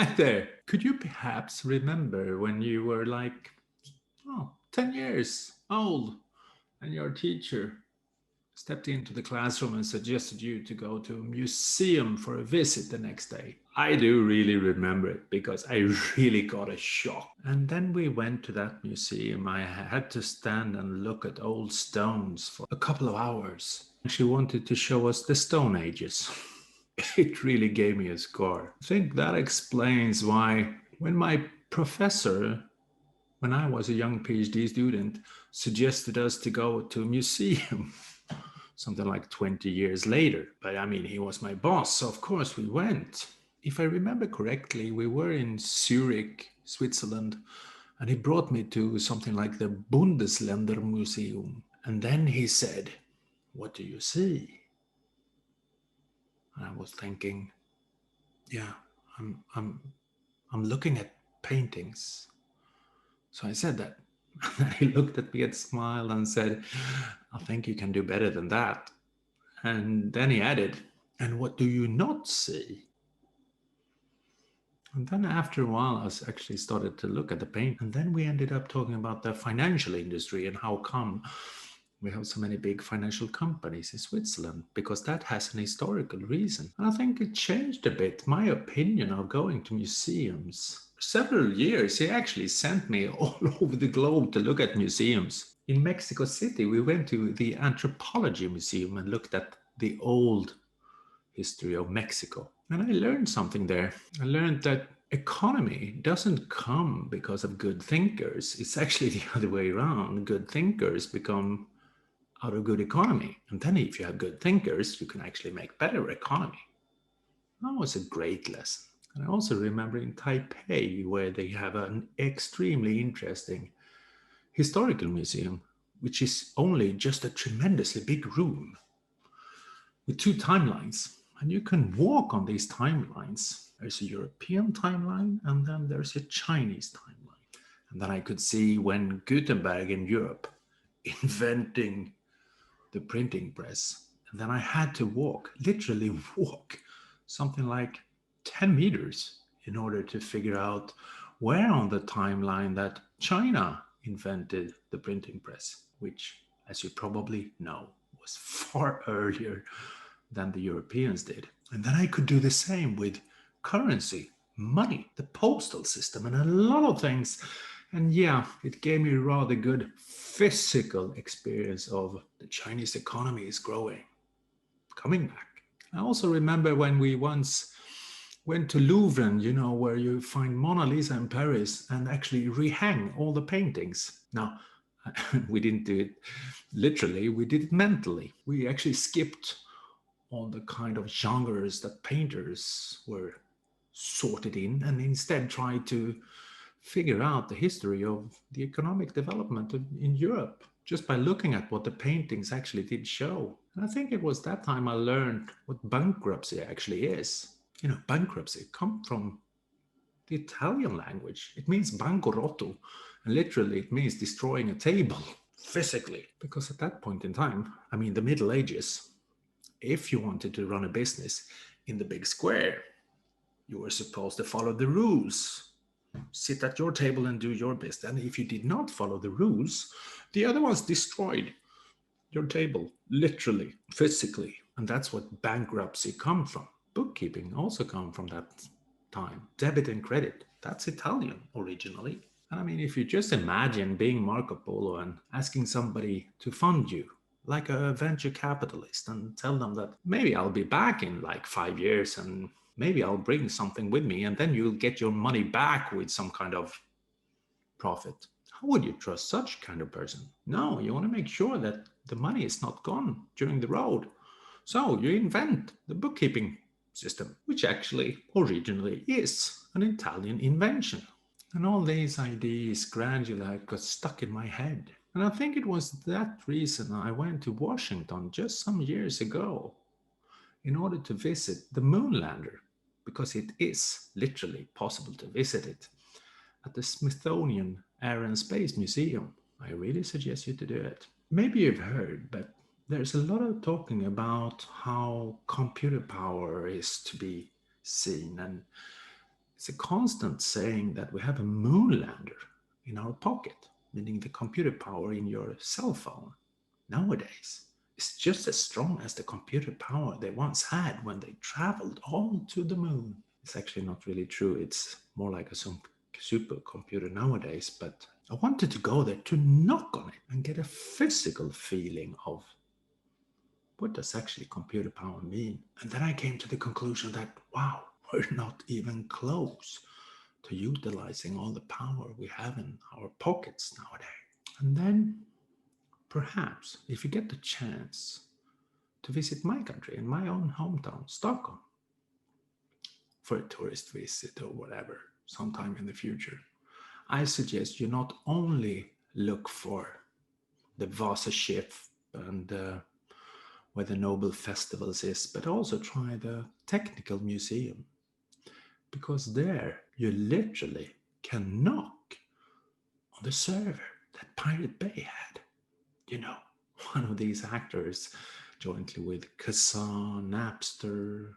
Hi there. Could you perhaps remember when you were like, 10 years old and your teacher stepped into the classroom and suggested you to go to a museum for a visit the next day? I do really remember it because I really got a shock. And then we went to that museum. I had to stand and look at old stones for a couple of hours. She wanted to show us the Stone Ages. It really gave me a score. I think that explains why, when my professor, when I was a young PhD student, suggested us to go to a museum something like 20 years later. But I mean, he was my boss, so of course we went. If I remember correctly, we were in Zurich, Switzerland, and he brought me to something like the Bundesländer Museum. And then he said, "What do you see?" And I was thinking, yeah, I'm I'm I'm looking at paintings. So I said that. And he looked at me and smiled and said, "I think you can do better than that." And then he added, "And what do you not see?" And then after a while, I actually started to look at the paint. And then we ended up talking about the financial industry and how come we have so many big financial companies in Switzerland, because that has an historical reason. And I think it changed a bit my opinion of going to museums. Several years, he actually sent me all over the globe to look at museums. In Mexico City, we went to the Anthropology Museum and looked at the old history of Mexico. And I learned something there. I learned that economy doesn't come because of good thinkers. It's actually the other way around. Good thinkers become out of good economy. And then if you have good thinkers, you can actually make better economy. That was a great lesson. And I also remember in Taipei where they have an extremely interesting historical museum, which is only just a tremendously big room with two timelines. And you can walk on these timelines. There's a European timeline and then there's a Chinese timeline. And then I could see when Gutenberg in Europe inventing the printing press. And then I had to walk, literally walk, something like 10 meters in order to figure out where on the timeline that China invented the printing press, which, as you probably know, was far earlier than the Europeans did. And then I could do the same with currency, money, the postal system, and a lot of things. And yeah, it gave me a rather good physical experience of the Chinese economy is growing, coming back. I also remember when we once went to Louvre, where you find Mona Lisa in Paris and actually rehang all the paintings. Now, we didn't do it literally, we did it mentally. We actually skipped all the kind of genres that painters were sorted in and instead tried to figure out the history of the economic development in Europe just by looking at what the paintings actually did show. And I think it was that time I learned what bankruptcy actually is. Bankruptcy comes from the Italian language. It means banco rotto, and literally it means destroying a table physically. Because at that point in time, I mean, the Middle Ages, if you wanted to run a business in the big square, you were supposed to follow the rules. Sit at your table and do your best. And if you did not follow the rules, the other ones destroyed your table, literally, physically. And that's what bankruptcy come from. Bookkeeping also come from that time. Debit and credit, that's Italian originally. And I mean, if you just imagine being Marco Polo and asking somebody to fund you, like a venture capitalist, and tell them that maybe I'll be back in like 5 years and maybe I'll bring something with me and then you'll get your money back with some kind of profit. How would you trust such kind of person? No, you want to make sure that the money is not gone during the road. So you invent the bookkeeping system, which actually originally is an Italian invention. And all these ideas gradually got stuck in my head. And I think it was that reason I went to Washington just some years ago in order to visit the Moonlander, because it is literally possible to visit it at the Smithsonian Air and Space Museum. I really suggest you to do it. Maybe you've heard, but there's a lot of talking about how computer power is to be seen, and It's a constant saying that we have a moon lander in our pocket, meaning the computer power in your cell phone nowadays is just as strong as the computer power they once had when they traveled all to the moon. It's actually not really true. It's more like a supercomputer nowadays, but I wanted to go there to knock on it and get a physical feeling of what does actually computer power mean? And then I came to the conclusion that, wow, we're not even close to utilizing all the power we have in our pockets nowadays. And then perhaps if you get the chance to visit my country in my own hometown, Stockholm, for a tourist visit or whatever, sometime in the future, I suggest you not only look for the Vasaschiff and where the Nobel Festivals is, but also try the Technical Museum. Because there you literally can knock on the server that Pirate Bay had. You know, one of these actors, jointly with Kazan, Napster,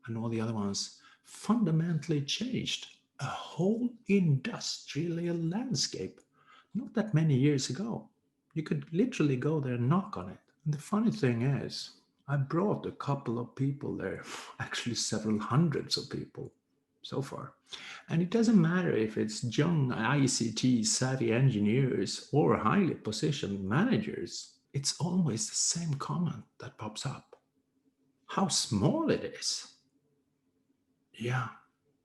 and all the other ones, fundamentally changed a whole industrial landscape not that many years ago. You could literally go there and knock on it. And the funny thing is, I brought a couple of people there, actually several hundreds of people so far. And it doesn't matter if it's young ICT savvy engineers or highly positioned managers, it's always the same comment that pops up. How small it is. Yeah,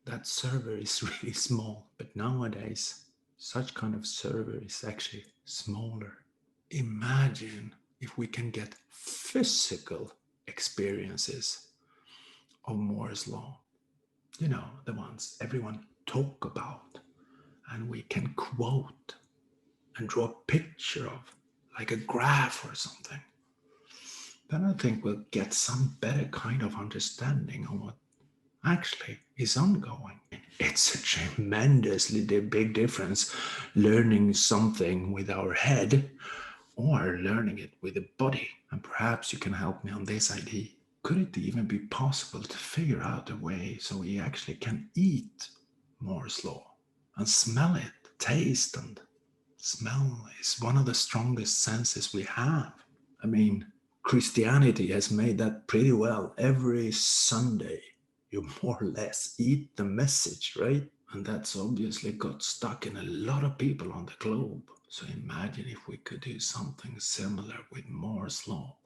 that server is really small, but nowadays, such kind of server is actually smaller. Imagine if we can get physical experiences of Moore's Law. You know, the ones everyone talk about and we can quote and draw a picture of, like a graph or something. Then I think we'll get some better kind of understanding on what actually is ongoing. It's a tremendously big difference learning something with our head or learning it with the body. And perhaps you can help me on this idea. Could it even be possible to figure out a way so we actually can eat Moore's Law and smell it? Taste and smell is one of the strongest senses we have. I mean, Christianity has made that pretty well. Every Sunday, you more or less eat the message, right? And that's obviously got stuck in a lot of people on the globe. So imagine if we could do something similar with Moore's Law.